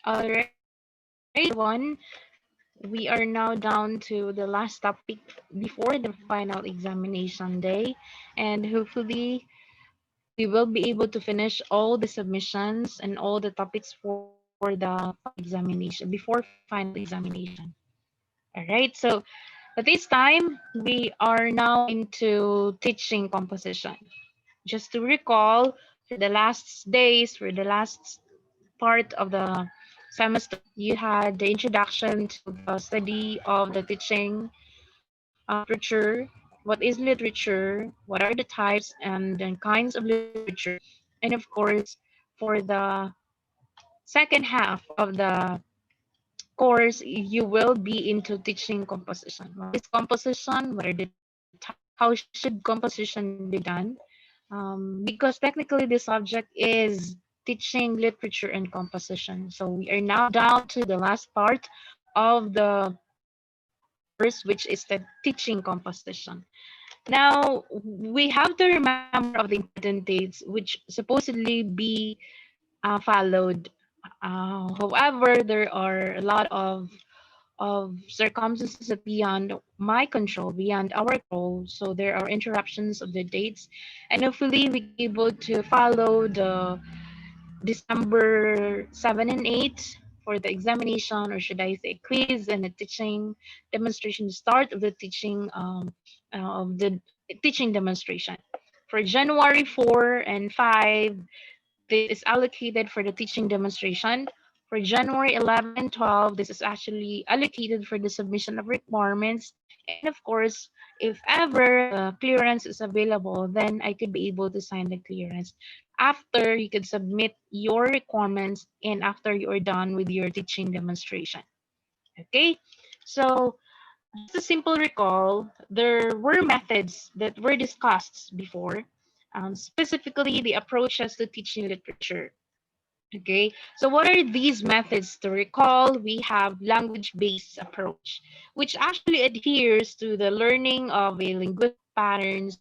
Alright, everyone. We are now down to the last topic before the final examination day, and hopefully, we will be able to finish all the submissions and all the topics for the final examination before final examination. All right, so at this time, we are now into teaching composition. Just to recall, for the last days, for the last part of the semester, you had the introduction to the study of the teaching literature. What is literature? What are the types and the kinds of literature? And of course, for the second half of the course, you will be into teaching composition. What is composition? What are the types? How should composition be done? Because technically the subject is teaching literature and composition. So we are now down to the last part of the course, which is the teaching composition. Now, we have to remember of the important dates which supposedly be followed. However, there are a lot of circumstances that beyond my control, beyond our control. So there are interruptions of the dates, and hopefully we can able to follow the December 7 and 8 for the examination, or should I say quiz and the teaching demonstration, the start of the teaching demonstration. For January 4 and 5, this is allocated for the teaching demonstration. For January 11 and 12, this is actually allocated for the submission of requirements. And of course, if ever the clearance is available, then I could be able to sign the clearance. After you could submit your requirements and after you are done with your teaching demonstration. Okay, so just a simple recall, there were methods that were discussed before, specifically the approaches to teaching literature. Okay, so what are these methods to recall? We have language-based approach, which actually adheres to the learning of a linguistic patterns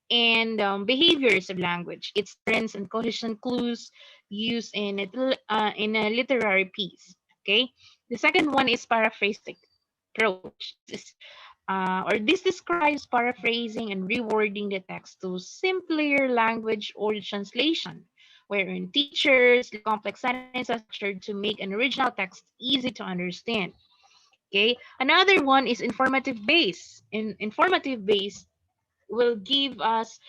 and behaviors of language, its trends and cohesion clues used in a literary piece. Okay, the second one is paraphrastic approach. This describes paraphrasing and rewording the text to simpler language or translation, wherein teachers complex sentences structured to make an original text easy to understand. Okay. Another one is informative base. Informative base will give us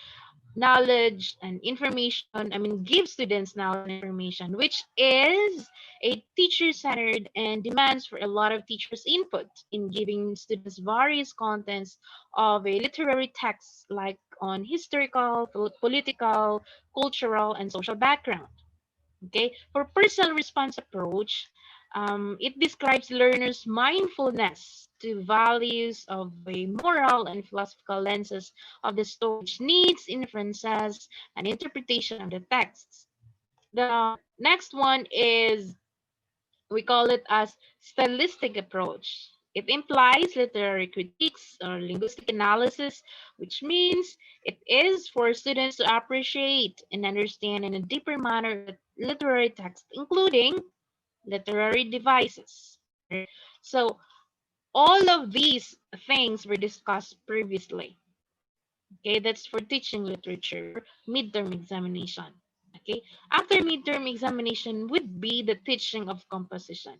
knowledge and information. I mean, give students knowledge and information, which is a teacher-centered and demands for a lot of teachers' input in giving students various contents of a literary text, like on historical, political, cultural, and social background. Okay, for personal response approach, it describes learners' mindfulness to values of a moral and philosophical lenses of the story, which needs inferences and interpretation of the texts. The next one is, we call it as stylistic approach. It implies literary critiques or linguistic analysis, which means it is for students to appreciate and understand in a deeper manner the literary text, including literary devices. So all of these things were discussed previously. Okay, that's for teaching literature for midterm examination. Okay, after midterm examination would be the teaching of composition.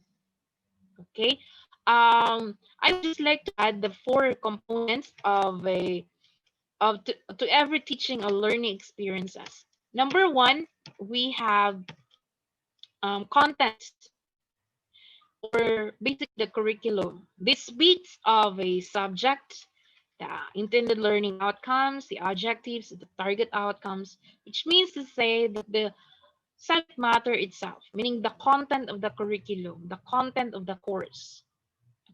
Okay, I would just like to add the four components of to every teaching or learning experiences. Number one, we have content or basically the curriculum. This speaks of a subject, the intended learning outcomes, the objectives, the target outcomes, which means to say that the subject matter itself, meaning the content of the curriculum, the content of the course.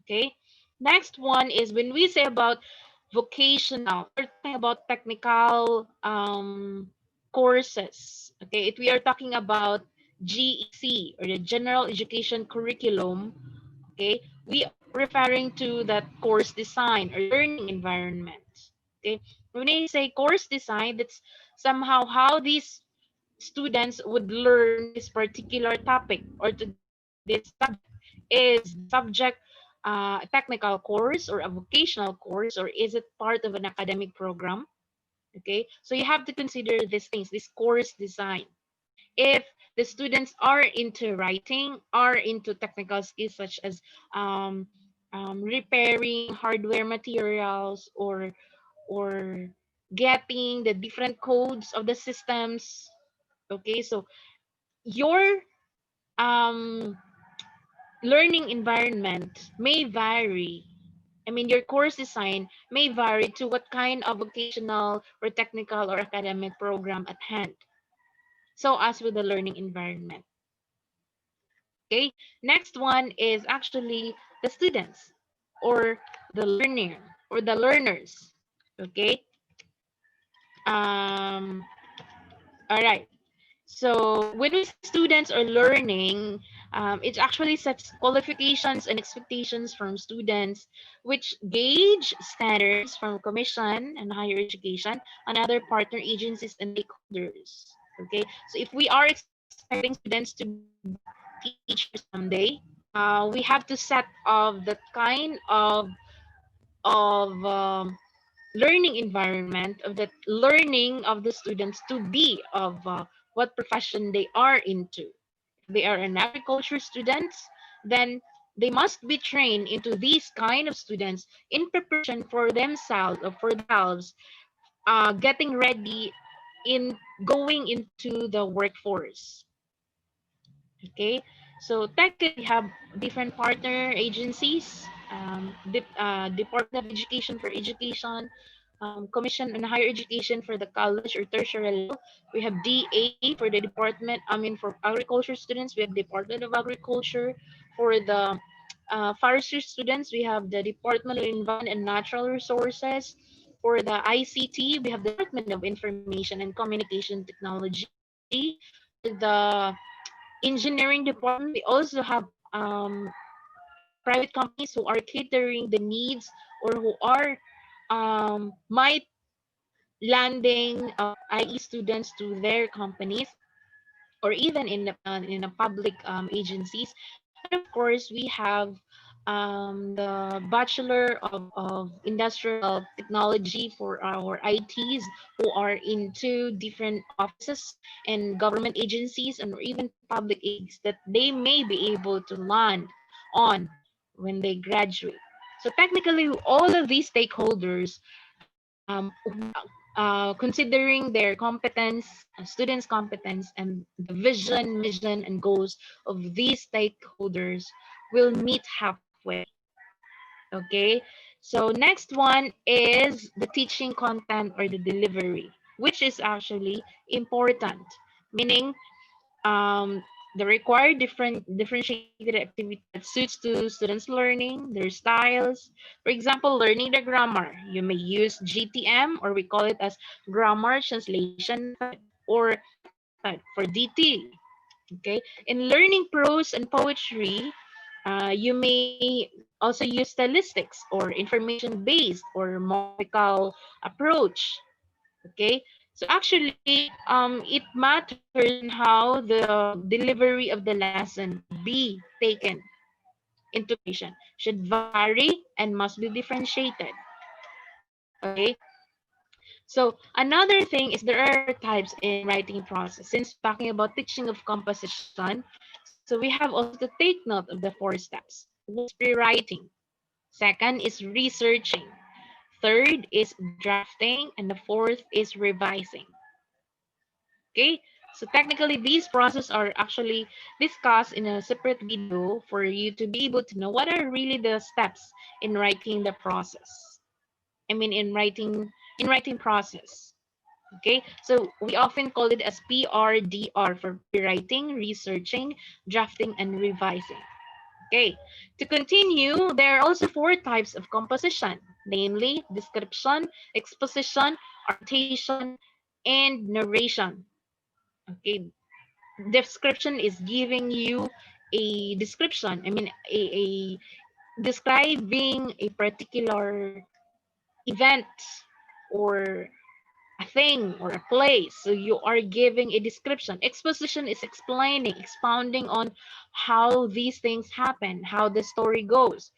Okay. Next one is when we say about vocational, we're talking about technical courses. Okay. If we are talking about GEC or the General Education Curriculum, okay, we are referring to that course design or learning environment. Okay. When I say course design, that's somehow how these students would learn this particular topic or to get this subject. Is the subject a technical course or a vocational course, or is it part of an academic program? Okay, so you have to consider these things, this course design. If the students are into writing, are into technical skills such as um, repairing hardware materials, or getting the different codes of the systems. Okay, so your um, learning environment may vary. I mean, your course design may vary to what kind of vocational or technical or academic program at hand. So as with the learning environment. Okay. Next one is actually the students or the learner or the learners. Okay. Um, all right. So when we say students are learning, it actually sets qualifications and expectations from students, which gauge standards from Commission and Higher Education and other partner agencies and stakeholders. Okay, so if we are expecting students to be teachers someday, we have to set of the kind of learning environment of the learning of the students to be of what profession they are into. If they are an agriculture students, then they must be trained into these kind of students in preparation for themselves or for themselves, getting ready in going into the workforce. Okay, so technically we have different partner agencies, Department of Education for Education, Commission on Higher Education for the college or tertiary level. We have DA for the department. I mean, for agriculture students, we have Department of Agriculture. For the forestry students, we have the Department of Environment and Natural Resources. For the ICT, we have the Department of Information and Communication Technology. For the engineering department, we also have private companies who are catering the needs or who are might landing IE students to their companies or even in a public agencies. And of course, we have the Bachelor of Industrial Technology for our ITs who are into different offices and government agencies and or even public agencies that they may be able to land on when they graduate. So technically, all of these stakeholders, considering their competence, students' competence, and the vision, mission, and goals of these stakeholders will meet halfway. Okay, so next one is the teaching content or the delivery, which is actually important, meaning the required differentiated activity that suits to students' learning, their styles. For example, learning the grammar, you may use GTM, or we call it as grammar translation method, or text method for DT. Okay, in learning prose and poetry, you may also use stylistics or information-based or monological approach. Okay, so actually it matters on how the delivery of the lesson be taken into consideration, should vary and must be differentiated. Okay, so another thing is there are types in writing process. Since we're talking about teaching of composition, so we have also to take note of the 4 steps. One is pre-writing, second is researching, third is drafting, and the fourth is revising. Okay, so technically these processes are actually discussed in a separate video for you to be able to know what are really the steps in writing the process. I mean in writing process. Okay, so we often call it as PRDR for pre-writing, researching, drafting, and revising. Okay, to continue, there are also 4 types of composition, namely description, exposition, annotation, and narration. Okay, description is giving you a description. I mean, a describing a particular event or a thing or a place. So you are giving a description. Exposition is explaining, expounding on how these things happen, how the story goes,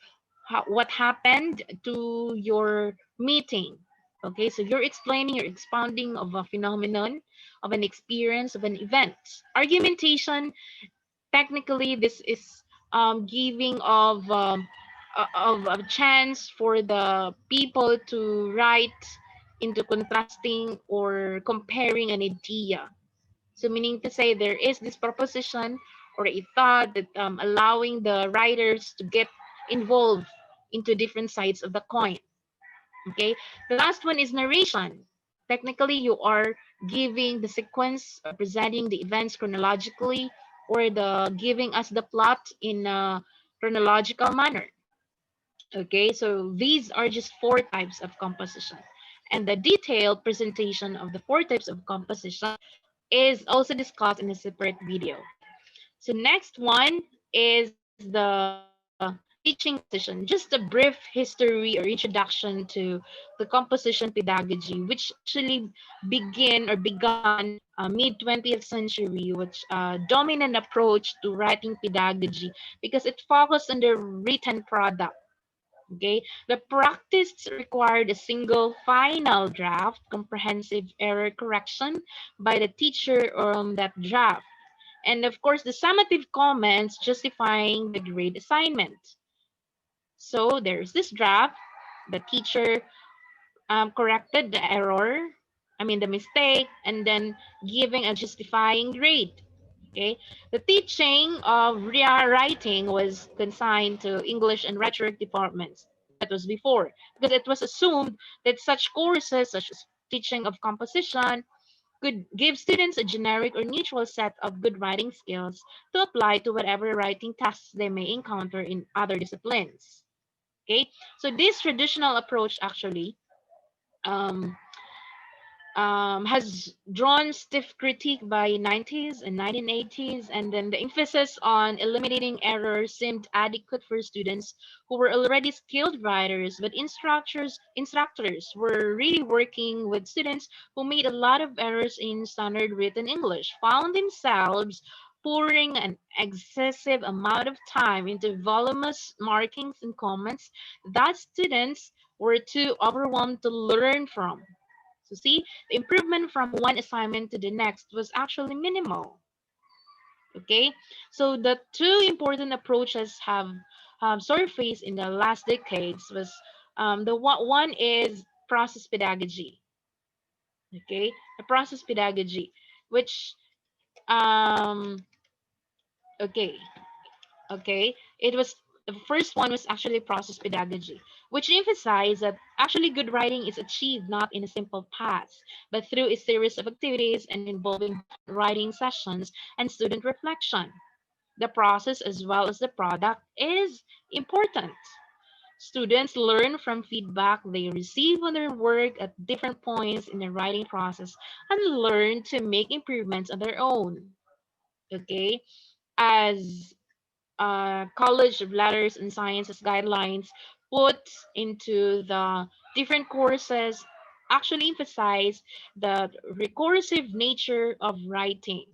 what happened to your meeting. Okay, so you're explaining, you're expounding of a phenomenon, of an experience, of an event. Argumentation, technically, this is giving of a chance for the people to write into contrasting or comparing an idea. So meaning to say there is this proposition or a thought that allowing the writers to get involved into different sides of the coin. Okay. The last one is narration. Technically, you are giving the sequence or presenting the events chronologically or the giving us the plot in a chronological manner. Okay, so these are just four types of composition. And the detailed presentation of the four types of composition is also discussed in a separate video. So next one is the teaching composition. Just a brief history or introduction to the composition pedagogy, which actually began mid 20th century, which dominant approach to writing pedagogy because it focused on the written product. Okay, the practice required a single final draft, comprehensive error correction by the teacher on that draft, and of course the summative comments justifying the grade assignment. So there's this draft. The teacher corrected the error, I mean the mistake, and then giving a justifying grade. Okay, the teaching of writing was consigned to English and rhetoric departments. That was before, because it was assumed that such courses, such as teaching of composition, could give students a generic or neutral set of good writing skills to apply to whatever writing tasks they may encounter in other disciplines. Okay, so this traditional approach actually um, has drawn stiff critique by 90s and 1980s, and then the emphasis on eliminating errors seemed adequate for students who were already skilled writers, but instructors were really working with students who made a lot of errors in standard written English, found themselves pouring an excessive amount of time into voluminous markings and comments that students were too overwhelmed to learn from. So see, the improvement from one assignment to the next was actually minimal. Okay, so the two important approaches have surfaced in the last decades was one is process pedagogy. Okay, the process pedagogy, which um okay okay it was the first one was actually process pedagogy, which emphasized that actually good writing is achieved not in a simple pass but through a series of activities and involving different writing sessions and student reflection. The process as well as the product is important. Students learn from feedback they receive on their work at different points in the writing process and learn to make improvements on their own. Okay, as College of Letters and Sciences guidelines put into the different courses actually emphasize the recursive nature of writing,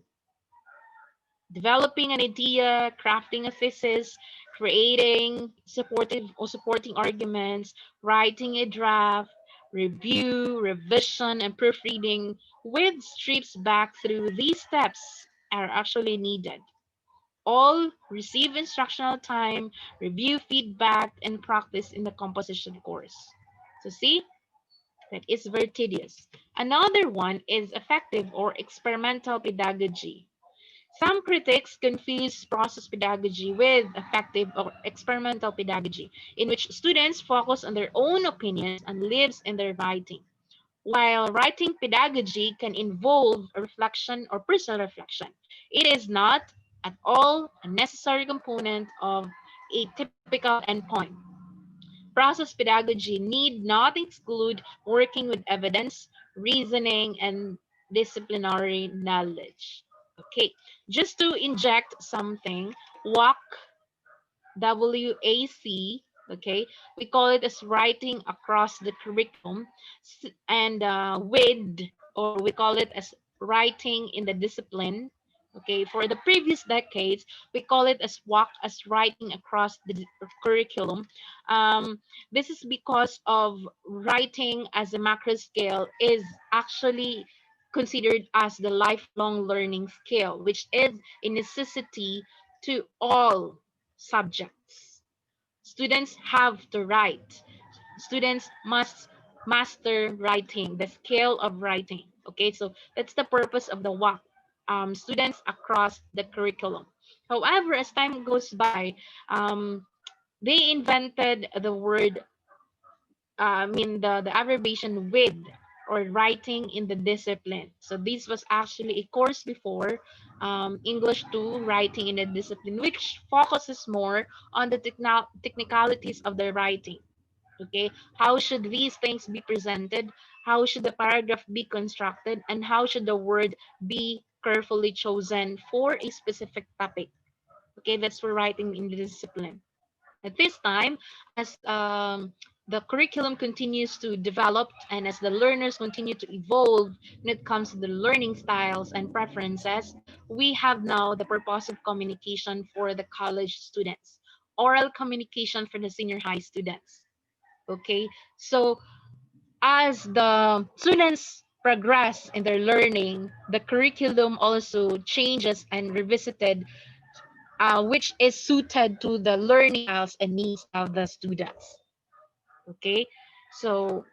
developing an idea, crafting a thesis, creating supportive or supporting arguments, writing a draft, review, revision, and proofreading with strips back through these steps are actually needed. All receive instructional time, review feedback, and practice in the composition course. So see, that is very tedious. Another one is effective or experimental pedagogy. Some critics confuse process pedagogy with effective or experimental pedagogy, in which students focus on their own opinions and lives in their writing. While writing pedagogy can involve a reflection or personal reflection, it is not at all a necessary component of a typical endpoint. Process pedagogy need not exclude working with evidence, reasoning, and disciplinary knowledge. Okay, just to inject something, WAC, okay, we call it as writing across the curriculum, and with or we call it as writing in the discipline. Okay, for the previous decades, we call it as walk as writing across the curriculum. Um, this is because of writing as a macro skill is actually considered as the lifelong learning skill, which is a necessity to all subjects. Students have to write. Students must master writing, the skill of writing. Okay, so that's the purpose of the WAC. Students across the curriculum. However, as time goes by, they invented the word, the abbreviation with, or writing in the discipline. So this was actually a course before, English 2, writing in the discipline, which focuses more on the technicalities of the writing. Okay, how should these things be presented? How should the paragraph be constructed? And how should the word be carefully chosen for a specific topic? Okay, that's for writing in the discipline. At this time, as the curriculum continues to develop and as the learners continue to evolve when it comes to the learning styles and preferences, we have now the purpose of communication for the college students, oral communication for the senior high students. Okay, so as the students progress in their learning, the curriculum also changes and revisited, which is suited to the learning styles and needs of the students. Okay, so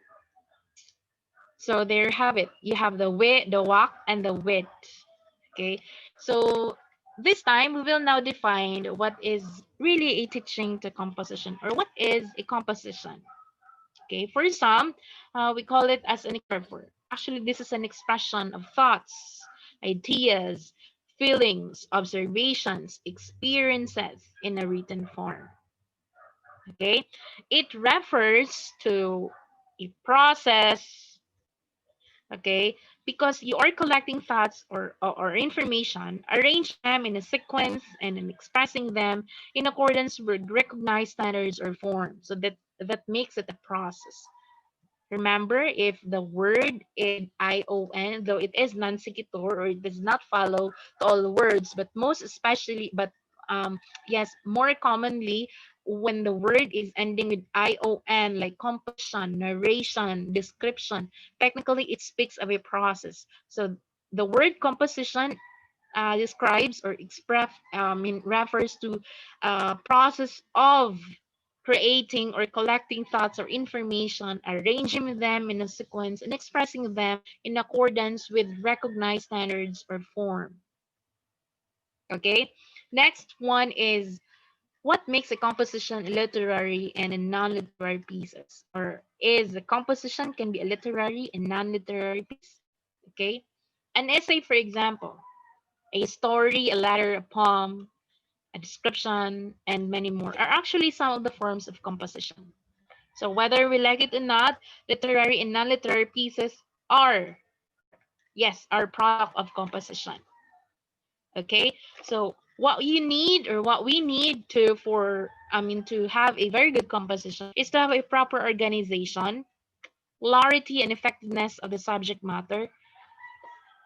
there you have it. You have the wit, the walk, and the wit. Okay, so this time we will now define what is really a teaching to composition, or what is a composition. Okay, for some, we call it as an expression. Actually, this is an expression of thoughts, ideas, feelings, observations, experiences in a written form. Okay, it refers to a process. Okay, because you are collecting thoughts or information, arrange them in a sequence and in expressing them in accordance with recognized standards or forms. So that makes it a process. Remember, if the word is ION, though it is non-sequitur or it does not follow to all words, but most especially, but yes, more commonly, when the word is ending with ION, like composition, narration, description, technically it speaks of a process. So the word composition describes or refers to process of creating or collecting thoughts or information, arranging them in a sequence, and expressing them in accordance with recognized standards or form. Okay. Next one is what makes a composition literary and a non-literary pieces, or is a composition can be a literary and non-literary piece. Okay. An essay, for example, a story, a letter, a poem, a description, and many more are actually some of the forms of composition. So whether we like it or not, literary and non-literary pieces are, yes, are product of composition. Okay, so what you need or what we need to to have a very good composition is to have a proper organization, clarity and effectiveness of the subject matter,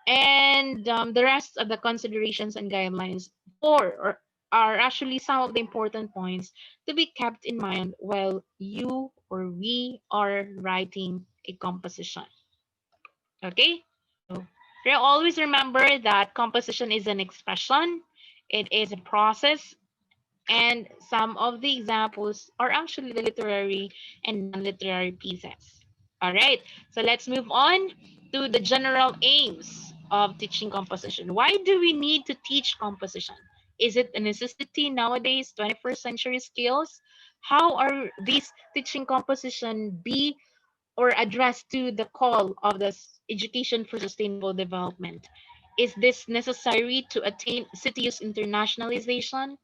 and the rest of the considerations and guidelines for or are actually some of the important points to be kept in mind while you or we are writing a composition. Okay, so always remember that composition is an expression, it is a process, and some of the examples are actually the literary and non-literary pieces. All right, so let's move on to the general aims of teaching composition. Why do we need to teach composition? Is it a necessity nowadays, 21st century skills? How are these teaching composition be or address to the call of the education for sustainable development? Is this necessary to attain CTU's internationalization?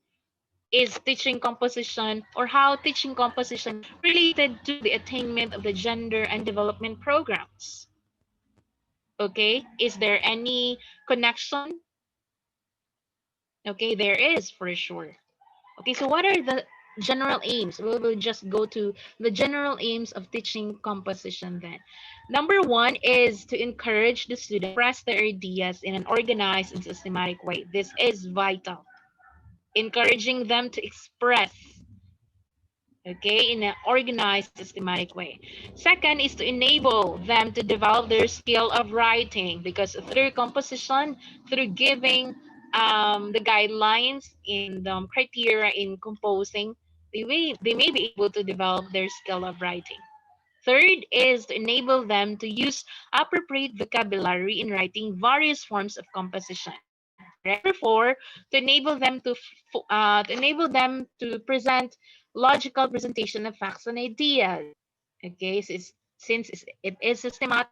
Is teaching composition or how teaching composition related to the attainment of the gender and development programs? Okay, is there any connection? Okay, there is for sure. Okay, so what are the General aims. We will just go to the general aims of teaching composition then. Number one is to encourage the student to express their ideas in an organized and systematic way. This is vital. Encouraging them to express, okay, in an organized and systematic way. Second is to enable them to develop their skill of writing, because through composition, through giving the guidelines in the criteria in composing, they may be able to develop their skill of writing. Third is to enable them to use appropriate vocabulary in writing various forms of composition. Correct. Number four, to enable them to present logical presentation of facts and ideas. Okay, so it is systematic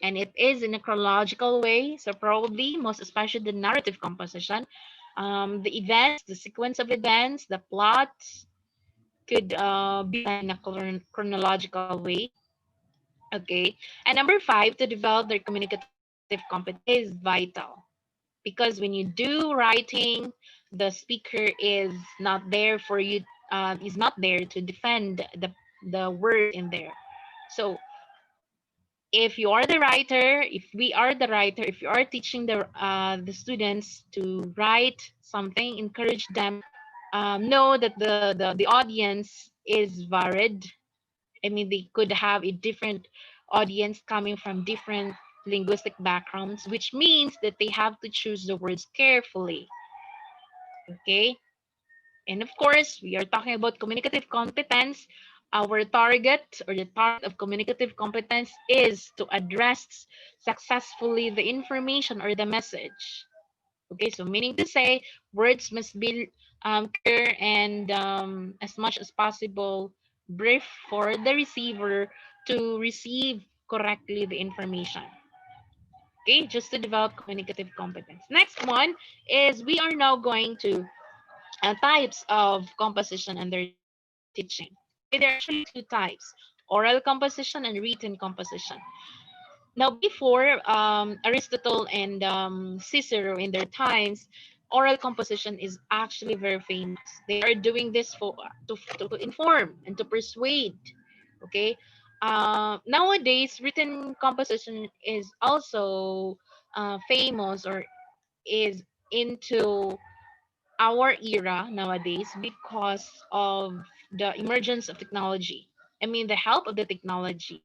and it is in a chronological way, so probably most especially the narrative composition, the events, the sequence of events, the plot could be done in a chronological way. Okay. And number five, to develop their communicative competence is vital, because when you do writing, the speaker is not there to defend the words in there. So if you are the writer, if we are the writer, if you are teaching the students to write something, encourage them. Know that the audience is varied. I mean, they could have a different audience coming from different linguistic backgrounds, which means that they have to choose the words carefully. Okay. And of course, we are talking about communicative competence. Our target, or the target of communicative competence, is to address successfully the information or the message. Okay, so meaning to say, words must be clear and as much as possible brief for the receiver to receive correctly the information. Okay, just to develop communicative competence. Next one is we are now going to types of composition and their teaching. Okay, there are actually two types: oral composition and written composition. Now, before Aristotle and Cicero in their times, oral composition is actually very famous. They are doing this to inform and to persuade. Okay. Nowadays, written composition is also famous, or is into our era nowadays, because of the emergence of technology. I mean, the help of the technology.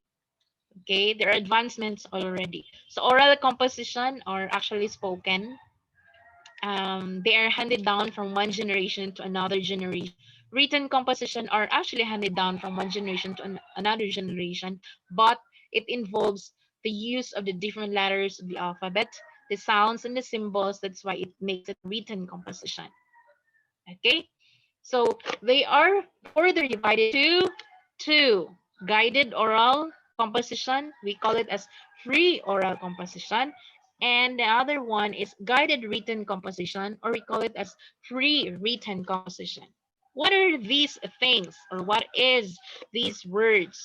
Okay, there are advancements already. So oral composition are actually spoken. They are handed down from one generation to another generation. Written composition are actually handed down from one generation to another generation, but it involves the use of the different letters of the alphabet, the sounds and the symbols. That's why it makes it written composition. Okay, so they are further divided to two: guided oral composition, we call it as free oral composition, and the other one is guided written composition, or we call it as free written composition. What are these things, or what is these words?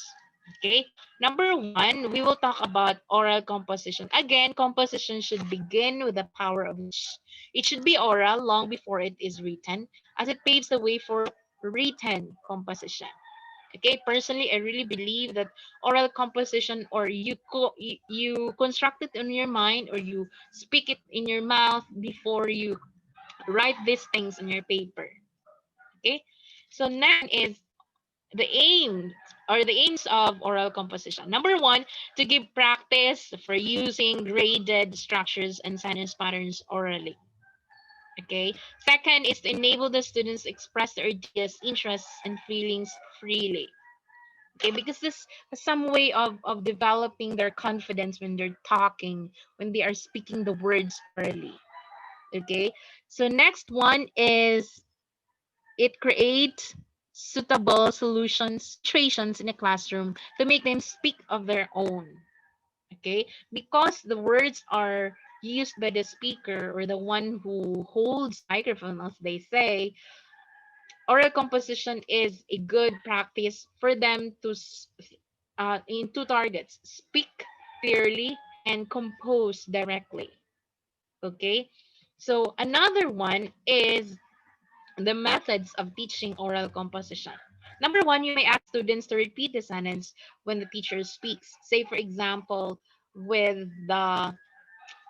Okay, number one, we will talk about oral composition. Again, composition should begin with the power of speech. It should be oral long before it is written, as it paves the way for written composition. Okay, personally, I really believe that oral composition, or you construct it in your mind, or you speak it in your mouth before you write these things on your paper. Okay, so next one is the aim, or the aims of oral composition. Number one, to give practice for using graded structures and sentence patterns orally. Okay. Second is to enable the students to express their ideas, interests, and feelings freely. Okay, because this is some way of developing their confidence when they're talking, when they are speaking the words orally. Okay. So next one is it creates suitable solutions, situations in a classroom to make them speak of their own. Okay, because the words are used by the speaker, or the one who holds the microphone, as they say. Oral composition is a good practice for them to in two targets: speak clearly and compose directly. Okay, so another one is The methods of teaching oral composition. Number one, you may ask students to repeat the sentence when the teacher speaks. Say, for example, with the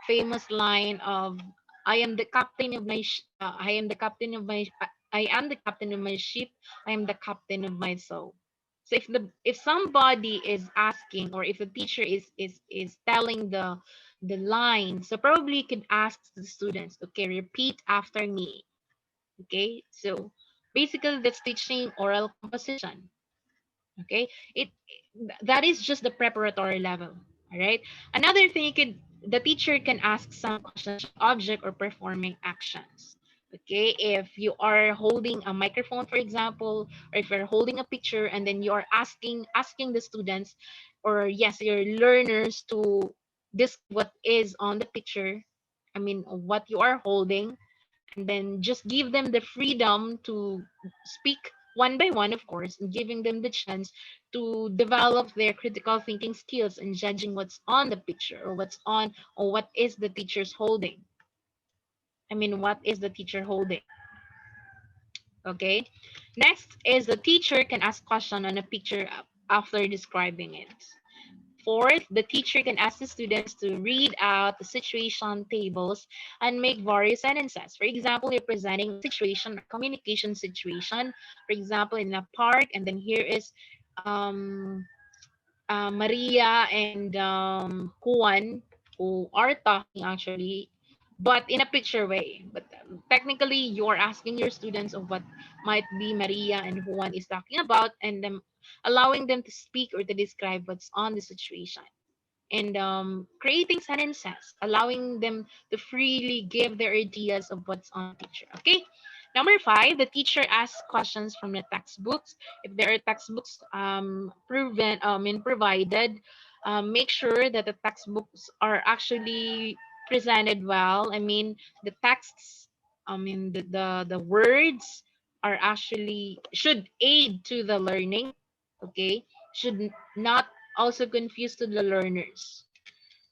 famous line of I am the captain of my I am the captain of my I am the captain of my ship, I am the captain of my soul. So if somebody is asking, or if the teacher is telling the line, so probably you could ask the students, okay, repeat after me. Okay, so basically that's teaching oral composition. Okay, that is just the preparatory level. All right, another thing, you could the teacher can ask some questions of object or performing actions. Okay, if you are holding a microphone, for example, or if you're holding a picture, and then you are asking the students, or yes, your learners, to describe what is on the picture, I mean what you are holding, and then just give them the freedom to speak one by one, of course, and giving them the chance to develop their critical thinking skills and judging what's on the picture, or what's on, or what is the teacher's holding. I mean, what is the teacher holding? Okay. Next is the teacher can ask question on a picture after describing it. Fourth, the teacher can ask the students to read out the situation tables and make various sentences. For example, you're presenting a situation or communication situation, for example, in a park, and then here is um, Maria and Juan, who are talking actually, but in a picture way. But technically, you're asking your students of what might be Maria and Juan is talking about, and allowing them to speak or to describe what's on the situation, and creating sentences, allowing them to freely give their ideas of what's on the picture. Okay. Number five, the teacher asks questions from the textbooks. If there are textbooks provided, make sure that the textbooks are actually presented well. I mean, the texts, the words are actually should aid to the learning. Okay, should not also confuse to the learners.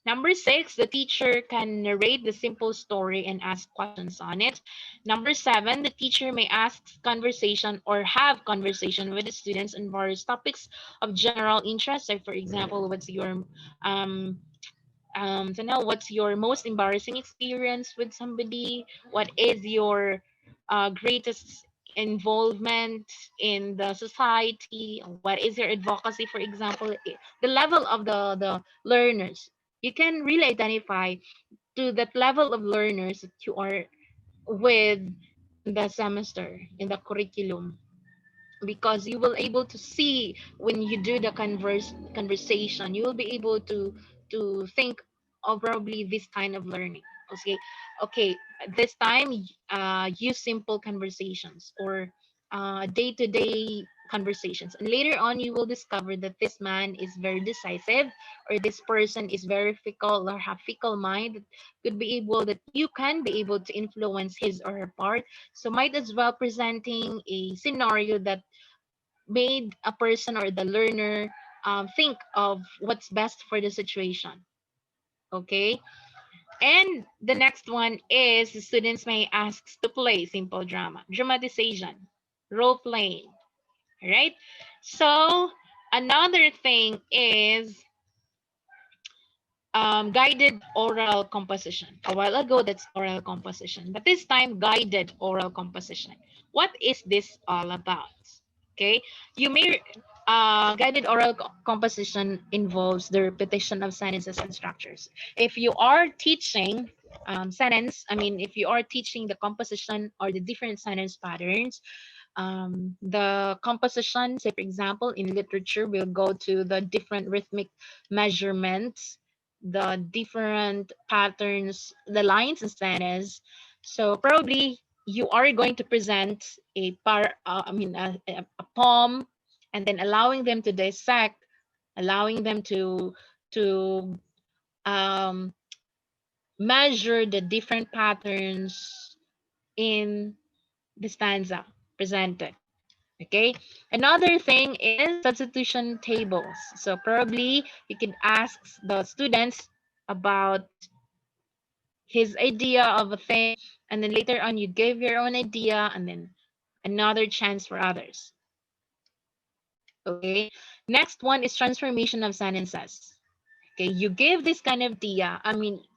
Number six, the teacher can narrate the simple story and ask questions on it. Number seven, the teacher may ask conversation or have conversation with the students on various topics of general interest. Like, for example, um, so now what's your most embarrassing experience with somebody? What is your greatest involvement in the society? What is your advocacy, for example? The level of the learners. You can really identify to that level of learners that you are with in the semester, in the curriculum, because you will able to see when you do the conversation, you will be able to think of probably this kind of learning. Okay, okay, this time use simple conversations, or day-to-day conversations, and later on you will discover that this man is very decisive, or this person is very fickle or have fickle mind, that could be able that you can be able to influence his or her part. So might as well presenting a scenario that made a person or the learner think of what's best for the situation. Okay. And the next one is the students may ask to play simple drama, dramatization, role playing. All right. So another thing is guided oral composition. A while ago, that's oral composition, but this time, guided oral composition. What is this all about? Okay, you may guided oral composition involves the repetition of sentences and structures. If you are teaching if you are teaching the composition or the different sentence patterns, the composition, say for example, in literature, will go to the different rhythmic measurements, the different patterns, the lines and stanzas. So probably you are going to present a poem, and then allowing them to dissect, allowing them to um, measure the different patterns in the stanza presented. Okay. Another thing is substitution tables. So probably you can ask the students about his idea of a thing, and then later on you give your own idea, and then another chance for others. Okay. Next one is transformation of sentences. Okay, you give this kind of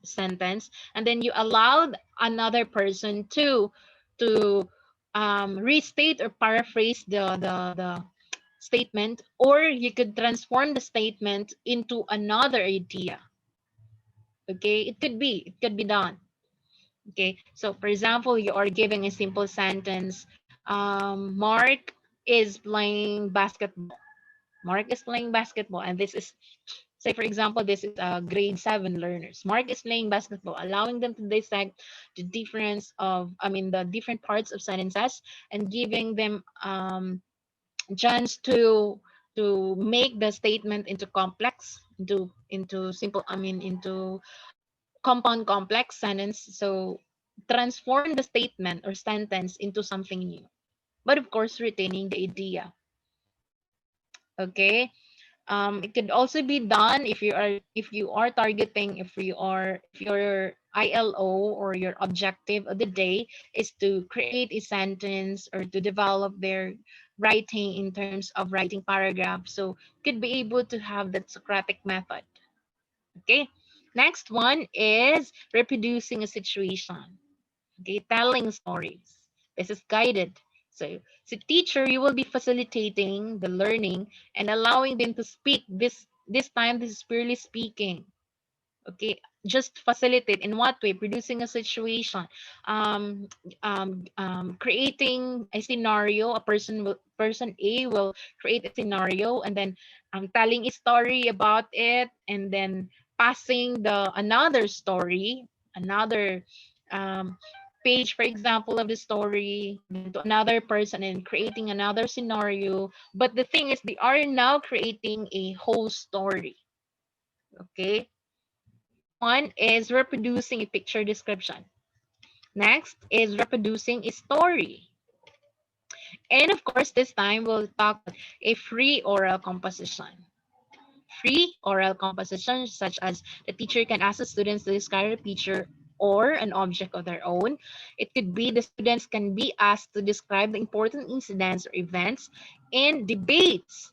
sentence, and then you allowed another person to restate or paraphrase the statement, or you could transform the statement into another idea. Okay, it could be done. Okay, so for example, you are giving a simple sentence. Mark is playing basketball. Mark is playing basketball, and this is, say for example, this is grade 7 learners. Mark is playing basketball, allowing them to dissect the difference of, the different parts of sentences, and giving them chance to make the statement into complex, into simple, into compound complex sentence. So transform the statement or sentence into something new, but of course retaining the idea. Okay. It could also be done if you are targeting, if your ILO or your objective of the day is to create a sentence or to develop their writing in terms of writing paragraphs. So could be able to have that Socratic method. Okay. Next one is reproducing a situation. Okay, telling stories. This is guided. So teacher, you will be facilitating the learning and allowing them to speak. This time, this is purely speaking. Okay, just facilitate in what way? Producing a situation, um, creating a scenario. Person A will create a scenario, and then telling a story about it, and then passing the another story, another um, page, for example, of the story, and then to another person, and creating another scenario. But the thing is, they are now creating a whole story. Okay. This one is reproducing a picture description. Next is reproducing a story. And of course, this time we'll talk about a free oral composition. Free oral composition, such as the teacher can ask the students to describe a picture or an object of their own. It could be the students can be asked to describe the important incidents or events and debates,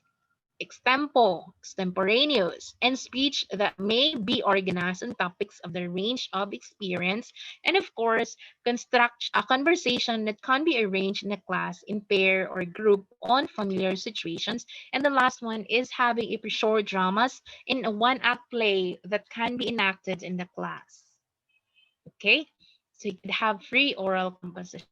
extempo, extemporaneous, and speech that may be organized on topics of the range of experience, and of course, construct a conversation that can be arranged in a class, in pair, or group on familiar situations. And the last one is having a short dramas in a one-act play that can be enacted in the class. Okay, so you could have free oral composition.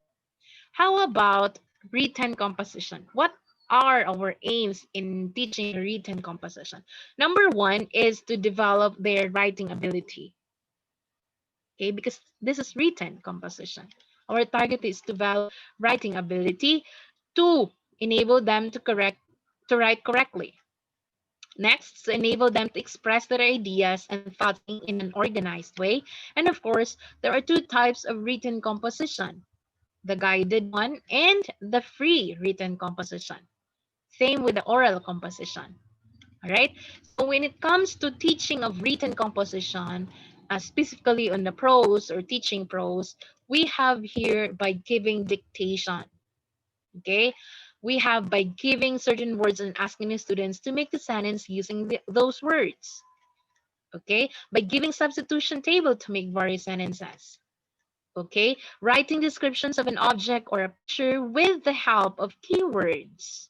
How about written composition? What are our aims in teaching written composition? Number one is to develop their writing ability. Okay, because this is written composition. Our target is to develop writing ability to enable them to write correctly. Next, to enable them to express their ideas and thoughts in an organized way. And of course, there are two types of written composition, the guided one and the free written composition. Same with the oral composition. All right. So when it comes to teaching of written composition, specifically on the prose or teaching prose, we have here by giving dictation. Okay. We have by giving certain words and asking the students to make the sentence using those words. Okay. By giving substitution table to make various sentences. Okay, writing descriptions of an object or a picture with the help of keywords.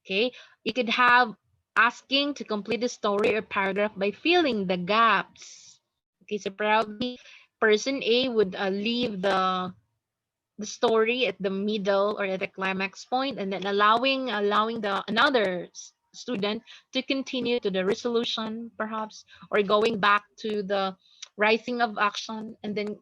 Okay, you could have asking to complete the story or paragraph by filling the gaps. Okay, so probably person A would leave the story at the middle or at the climax point, and then allowing the another student to continue to the resolution, perhaps, or going back to the rising of action, and then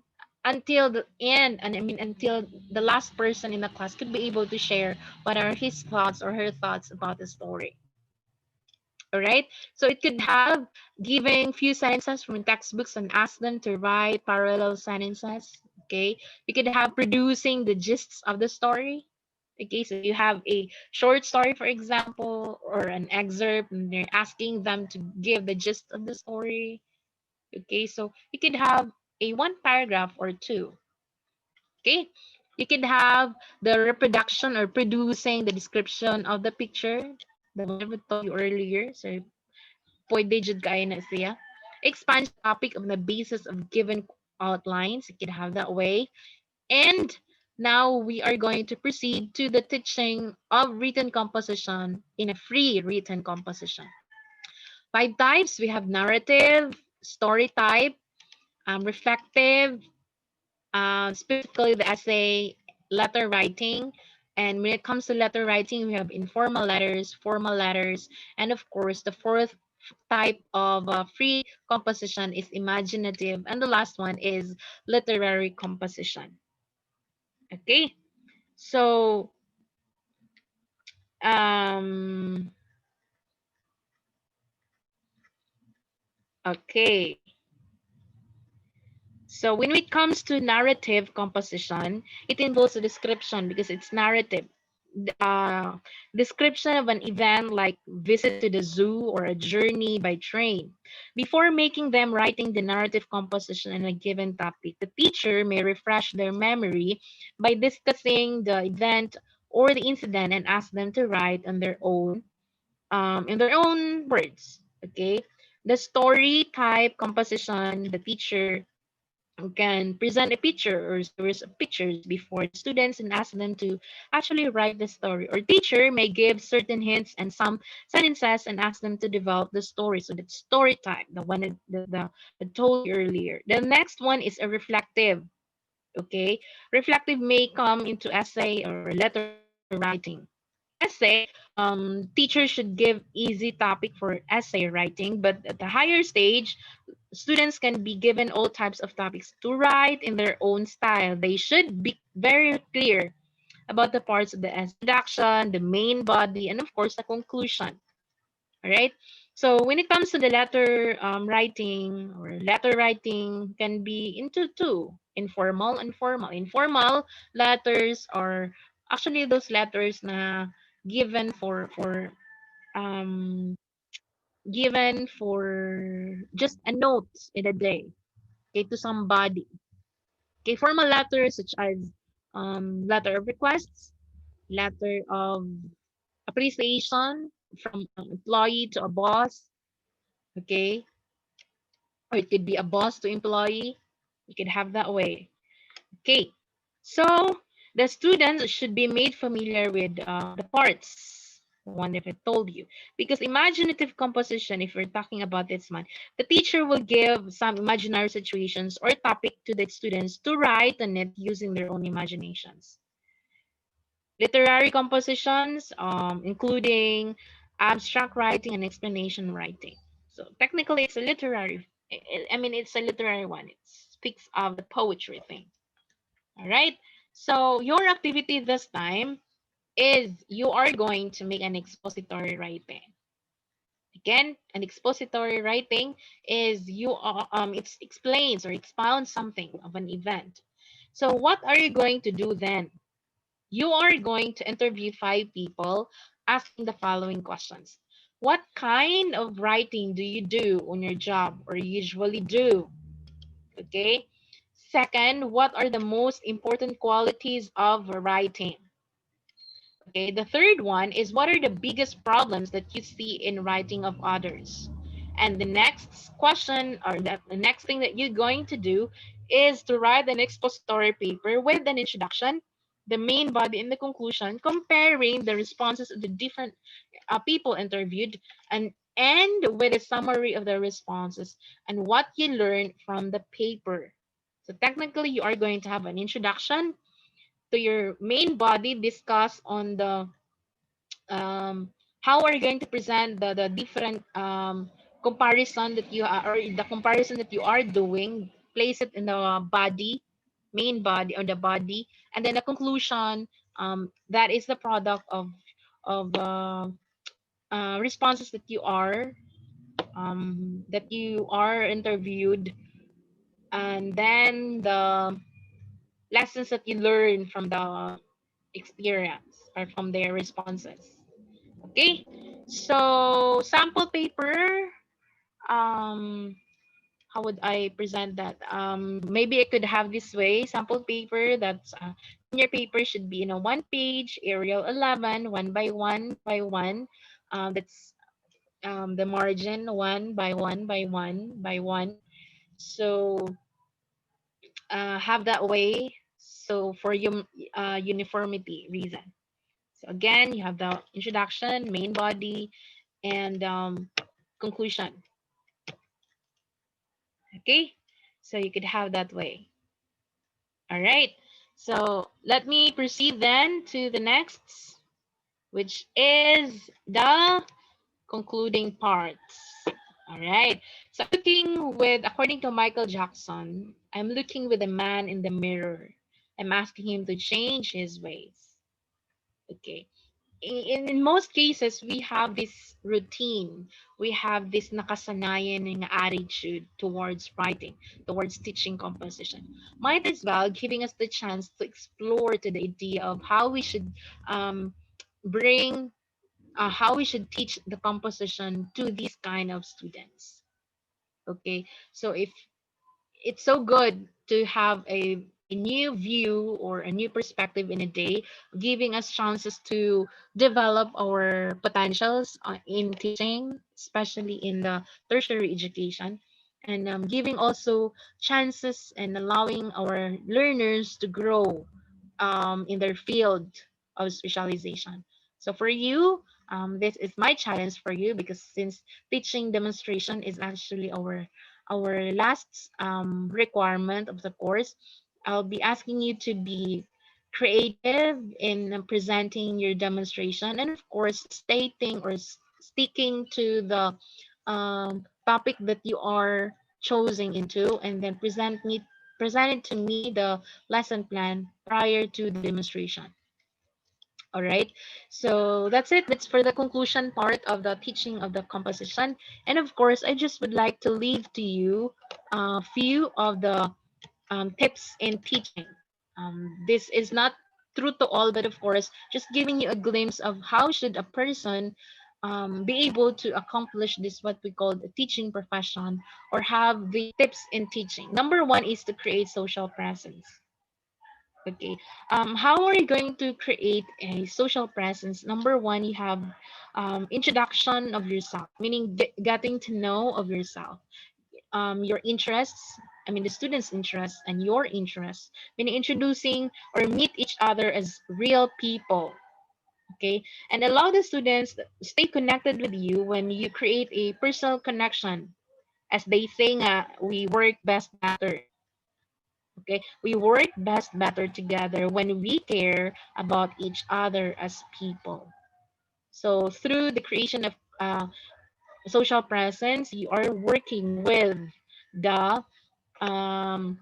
until the end, and until the last person in the class could be able to share what are his thoughts or her thoughts about the story. All right, so it could have giving few sentences from textbooks and ask them to write parallel sentences. Okay, you could have producing the gists of the story. Okay, so you have a short story, for example, or an excerpt, and you're asking them to give the gist of the story. Okay, so you could have a one paragraph or two. Okay, You could have the reproduction or producing the description of the picture, the one that I told you earlier. So, pwede jud kaya na siya. Expands topic on the basis of given outlines. You could have that way. And now we are going to proceed to the teaching of written composition in a free written composition. Five types. We have narrative, story type, reflective, specifically the essay, letter writing. And when it comes to letter writing, we have informal letters, formal letters, and of course, the fourth type of free composition is imaginative, and the last one is literary composition. Okay, so um, okay. So when it comes to narrative composition, it involves a description because it's narrative. Uh, Description of an event like visit to the zoo or a journey by train. Before making them writing the narrative composition in a given topic, the teacher may refresh their memory by discussing the event or the incident and ask them to write on their own in their own words. Okay, the story type composition, the teacher can present a picture or series of pictures before the students and ask them to actually write the story. Or teacher may give certain hints and some sentences and ask them to develop the story. So that's story type, the one that told you earlier. The next one is a reflective. Okay, reflective may come into essay or letter writing. Essay, teachers should give easy topic for essay writing, but at the higher stage, students can be given all types of topics to write in their own style. They should be very clear about the parts of the introduction, the main body, and of course the conclusion. All right. So when it comes to the letter writing or letter writing can be into two, informal and formal. Informal letters are actually those letters na given um for just a note in a day, okay, to somebody. Okay, formal letters such as letter of requests, letter of appreciation from an employee to a boss, okay, or it could be a boss to employee. You could have that way. Okay, so the students should be made familiar with the parts, the one that I told you. Because imaginative composition, if we're talking about this one, the teacher will give some imaginary situations or topic to the students to write on it using their own imaginations. Literary compositions, including abstract writing and explanation writing. So technically, it's a literary. I mean, it's a literary one. It speaks of the poetry thing. All right. So your activity this time is you are going to make an expository writing. Again, an expository writing is you are, it explains or expounds something of an event. So what are you going to do then? You are going to interview 5 people asking the following questions. What kind of writing do you do on your job or usually do? Okay. Second, what are the most important qualities of writing? Okay. The third one is what are the biggest problems that you see in writing of others? And the next question or the next thing that you're going to do is to write an expository paper with an introduction, the main body, and the conclusion, comparing the responses of the different people interviewed and end with a summary of the responses and what you learned from the paper. So technically, you are going to have an introduction to your main body, discuss on the how are you going to present the different comparison that you are or the comparison that you are doing, place it in the body, main body or the body, and then the conclusion that is the product of responses that you are interviewed, and then the lessons that you learn from the experience or from their responses. Okay, so sample paper. Um, how would I present that? Maybe I could have this way sample paper that's your paper should be in a one page, Arial 11, one by one by one. That's the margin one by one by one by one. So have that way. So for uniformity reason. So again, you have the introduction, main body, and conclusion. Okay, so you could have that way. All right. So let me proceed then to the next, which is the concluding parts. All right. So looking with, according to Michael Jackson, I'm looking with a man in the mirror. I'm asking him to change his ways. Okay. In most cases, we have this routine. We have this nakasanayan attitude towards writing, towards teaching composition. Might as well giving us the chance to explore to the idea of how we should um, bring, how we should teach the composition to these kind of students. Okay, so if it's so good to have a new view or a new perspective in a day, giving us chances to develop our potentials in teaching, especially in the tertiary education, and giving also chances and allowing our learners to grow in their field of specialization. So for you, this is my challenge for you, because since teaching demonstration is actually our last requirement of the course, I'll be asking you to be creative in presenting your demonstration, and of course, stating or sticking to the topic that you are choosing into, and then present it to me the lesson plan prior to the demonstration. All right. So that's it. That's for the conclusion part of the teaching of the composition. And of course, I just would like to leave to you a few of the tips in teaching. This is not true to all, but of course, just giving you a glimpse of how should a person be able to accomplish this, what we call the teaching profession, or have the tips in teaching. Number one is to create social presence. Okay. How are you going to create a social presence? Number one, you have introduction of yourself, meaning getting to know of yourself, your interests. I mean, the students' interests and your interests, meaning introducing or meet each other as real people. Okay, and allow the students to stay connected with you when you create a personal connection. As they say, we work best better. Okay, we work best better together when we care about each other as people. So through the creation of social presence, you are working the um,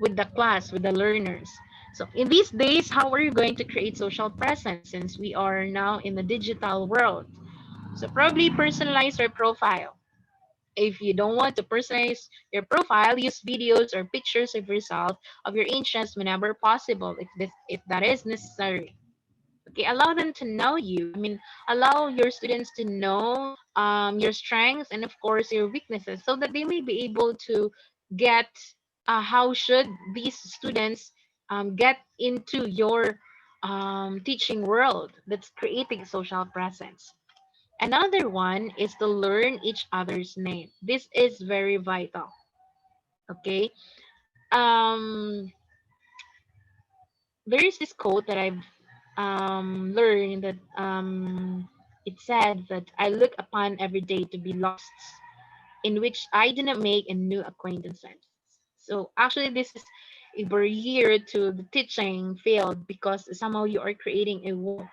with the class, with the learners. So in these days, how are you going to create social presence since we are now in the digital world? So probably personalize your profile. If you don't want to personalize your profile, use videos or pictures of yourself of your interests whenever possible, if that is necessary. Okay, allow them to know you. I mean, allow your students to know your strengths and of course your weaknesses, so that they may be able to get how should these students get into your teaching world. That's creating social presence. Another one is to learn each other's name. This is very vital. Okay. Um, there is this quote that I've learned that it said that I look upon every day to be lost, in which I do not make a new acquaintances. So actually, this is a barrier to the teaching field, because somehow you are creating a wall.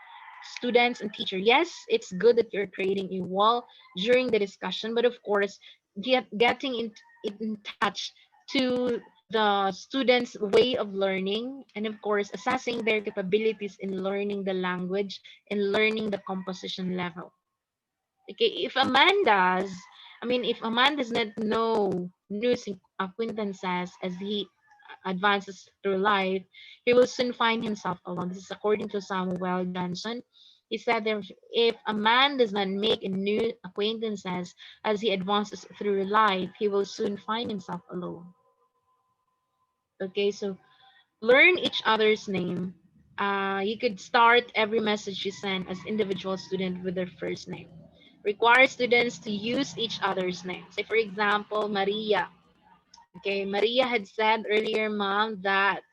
Students and teacher, yes, it's good that you're creating a wall during the discussion, but of course, getting in touch to the students' way of learning, and of course, assessing their capabilities in learning the language and learning the composition level. Okay, if a man does, I mean, if a man does not know new acquaintances as he advances through life, he will soon find himself alone. This is according to Samuel Johnson. He said that if a man does not make new acquaintances as he advances through life, he will soon find himself alone. Okay, so learn each other's name. You could start every message you send as individual student with their first name. Require students to use each other's name. Say, for example, Maria. Okay, Maria had said earlier, mom, that,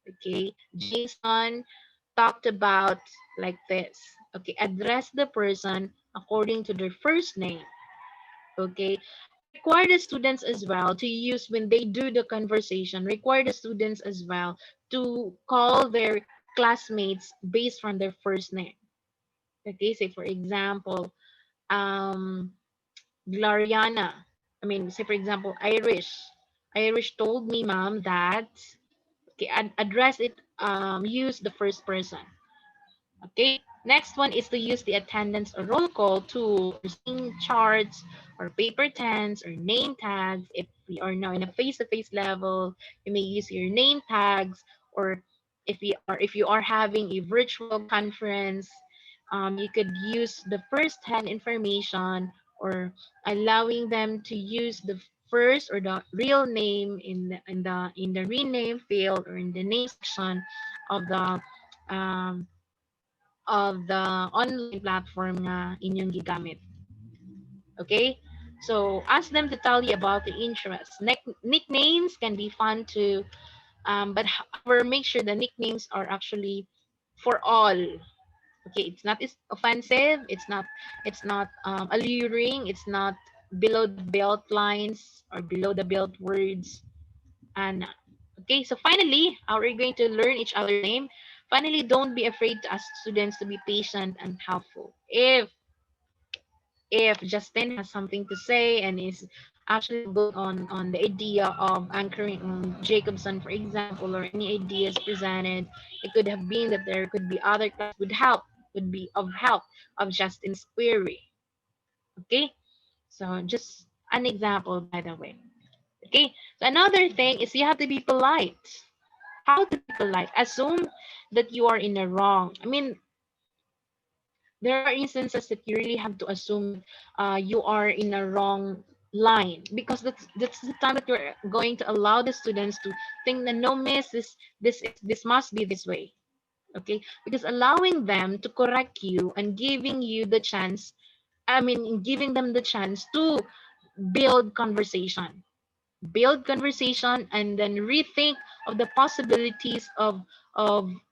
okay, Jason talked about like this. Okay, address the person according to their first name. Okay, require the students as well to use when they do the conversation, require the students as well to call their classmates based on their first name. Okay, say for example, um, Gloriana. I mean, say for example, Irish. Irish told me, mom, that, okay, address it, use the first person. Okay, next one is to use the attendance or roll call tool or seeing charts or paper tents or name tags. If we are now in a face-to-face level, you may use your name tags, or if you are having a virtual conference, you could use the first-hand information, or allowing them to use the first or the real name in the rename field or in the name section of um, the online platform na inyong gigamit. Okay? So, ask them to tell you about the interests. Nicknames can be fun too, but however, make sure the nicknames are actually for all. Okay, it's not offensive. It's not alluring. It's not below the belt lines or below the belt words. And okay, so finally, how are we going to learn each other's name? Finally, don't be afraid to ask students to be patient and helpful. If Justin has something to say and is actually good on the idea of anchoring on Jacobson, for example, or any ideas presented, it could have been that there could be other class would be of help of Justin's query. Okay, so just an example, by the way. Okay, so another thing is you have to be polite. How to be polite? Assume that you are in the wrong. I mean, there are instances that you really have to assume that you are in a wrong line, because that's the time that you're going to allow the students to think that, no, miss, this must be this way. Okay, because allowing them to correct you and giving you the chance, I mean, giving them the chance to build conversation build conversation and then rethink of the possibilities of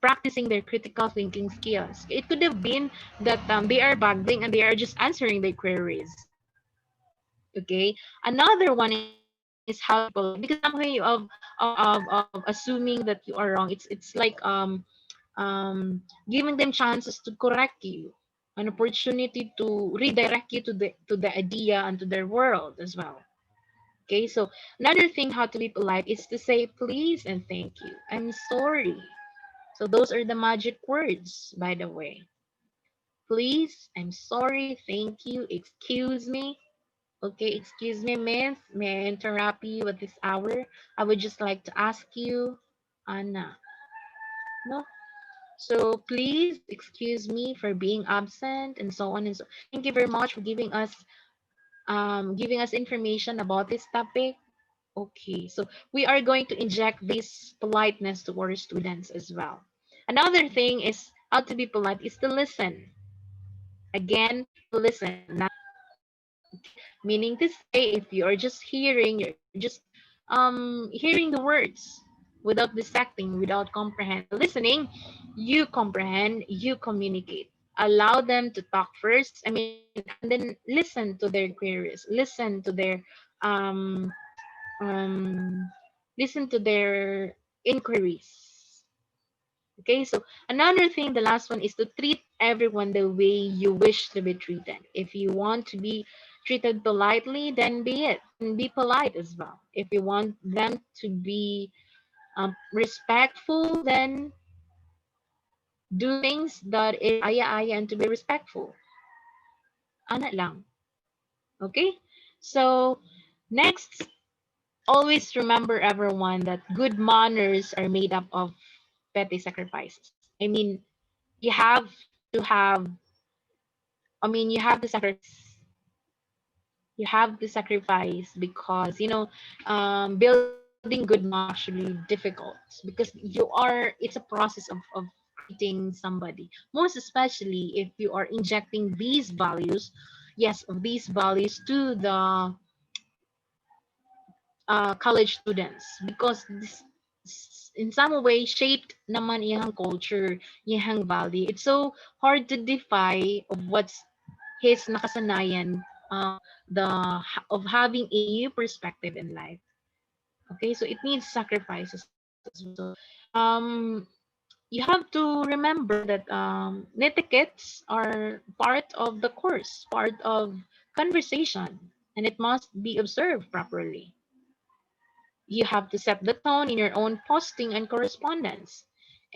practicing their critical thinking skills. It could have been that they are bugging and they are just answering their queries. Okay, another one is how to be polite, because somehow of assuming that you are wrong, it's like giving them chances to correct you, an opportunity to redirect you to the idea and to their world as well. Okay, so another thing how to be polite is to say please and thank you. I'm sorry. So those are the magic words, by the way. Please, I'm sorry, thank you, excuse me. Okay, excuse me, miss. May I interrupt you at this hour? I would just like to ask you, Anna. No? So please excuse me for being absent and so on and so. Thank you very much for giving us information about this topic. Okay, so we are going to inject this politeness to our students as well. Another thing is how to be polite is to listen. Again, to listen, not okay. Meaning to say, if you are just hearing, you're just hearing the words without dissecting, without comprehend. Listening, you comprehend, you communicate. Allow them to talk first. I mean, and then listen to their queries, um um, listen to their inquiries. Okay, so another thing, the last one is to treat everyone the way you wish to be treated. If you want to be treated politely, then be it. And be polite as well. If you want them to be respectful, then do things that is aya-aya and to be respectful. Ana lang. Okay? So, next, always remember everyone that good manners are made up of petty sacrifices. I mean, you have to have, you have to sacrifice. You have to sacrifice because, building building good knowledge actually difficult because it's a process of creating somebody. Most especially if you are injecting these values, yes, of these values to the college students because this in some way shaped naman iyang culture, iyang value. It's so hard to defy of what's his nakasanayan the of having a new perspective in life. Okay, so it needs sacrifices as well. So um you have to remember that netiquettes are part of the course, part of conversation, and it must be observed properly. You have to set the tone in your own posting and correspondence.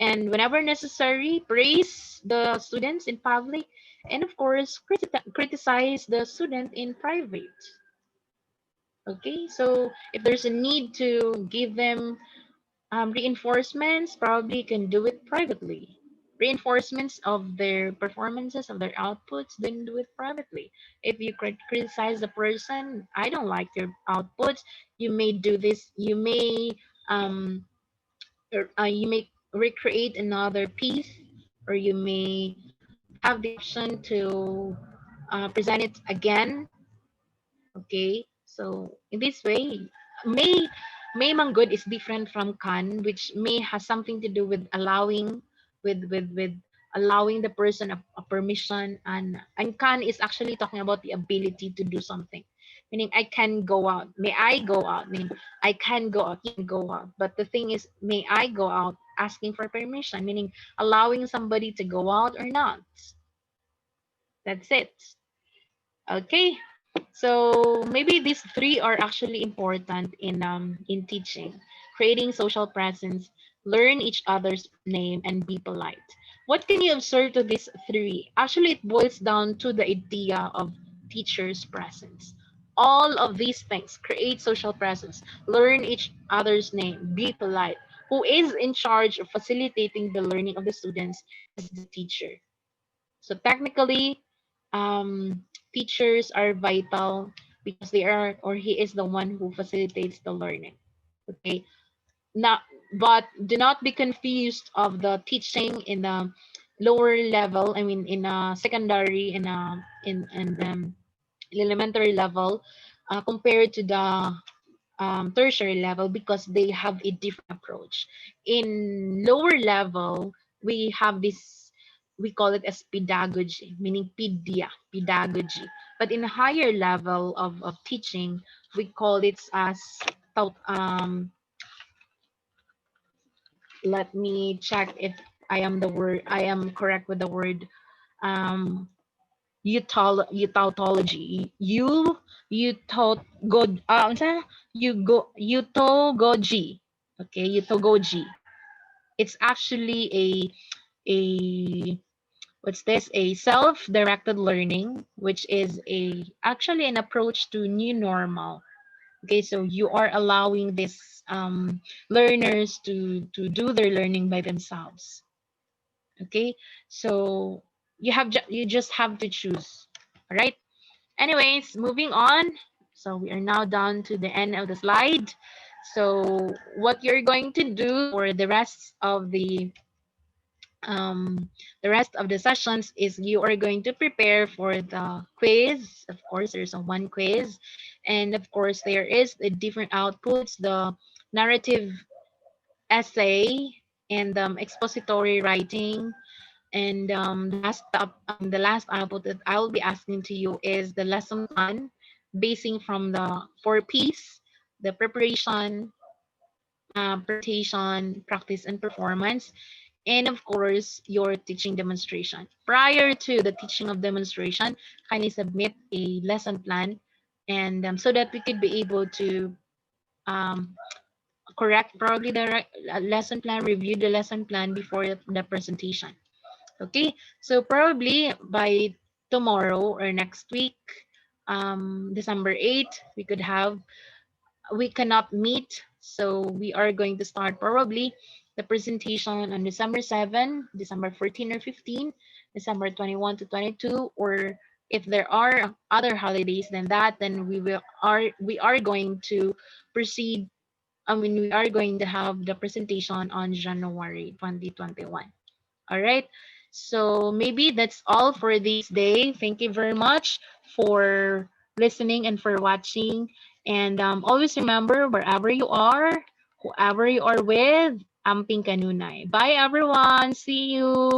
And whenever necessary, praise the students in public and, of course, criticize the student in private. Okay, so if there's a need to give them reinforcements, probably can do it privately. Reinforcements of their performances, of their outputs, then do it privately. If you criticize the person, I don't like your outputs. You may do this. Um, you may recreate another piece, or you may have the option to present it again. Okay, so in this way, may may Manggod is different from can, which may has something to do with allowing, with allowing the person a permission, and can is actually talking about the ability to do something, meaning I can go out. May I go out? Meaning I can go out. You can go out. But the thing is, may I go out? Asking for permission, meaning allowing somebody to go out or not. That's it. Okay, so maybe these three are actually important in teaching, creating social presence, learn each other's name, and be polite. What can you observe to these three? Actually, it boils down to the idea of teacher's presence. All of these things create social presence, learn each other's name, be polite. Who is in charge of facilitating the learning of the students is the teacher. So technically, um, teachers are vital because they are, or he is the one who facilitates the learning. Okay, not, but do not be confused of the teaching in the lower level. I mean, in a secondary, in elementary level, compared to the tertiary level because they have a different approach. In lower level, we have this, we call it as pedagogy, meaning pedagogy. But in a higher level of teaching, we call it as, let me check if I am correct with the word, um, tautology. You taught god you goji. Okay, utogoji. It's actually a what's this? A self-directed learning, which is a actually an approach to new normal. Okay, so you are allowing these learners to do their learning by themselves. Okay, so you just have to choose. All right. Anyways, moving on. So we are now down to the end of the slide. So what you're going to do for the rest of the sessions is you are going to prepare for the quiz. Of course, there's a one quiz, and of course there is the different outputs, the narrative essay and expository writing. And the last output that I will be asking to you is the lesson plan, basing from the 4 P's: the preparation, presentation, practice, and performance, and of course your teaching demonstration. Prior to the teaching of demonstration, kindly submit a lesson plan, and so that we could be able to um, correct probably the lesson plan, review the lesson plan before the presentation. Okay, so probably by tomorrow or next week, December 8th, we cannot meet. So we are going to start probably the presentation on December 7, December 14 or 15, December 21 to 22, or if there are other holidays than that, then we are going to proceed we are going to have the presentation on January 2021. All right. So maybe that's all for this day. Thank you very much for listening and for watching. And always remember, wherever you are, whoever you are with, amping kanunay. Bye, everyone. See you.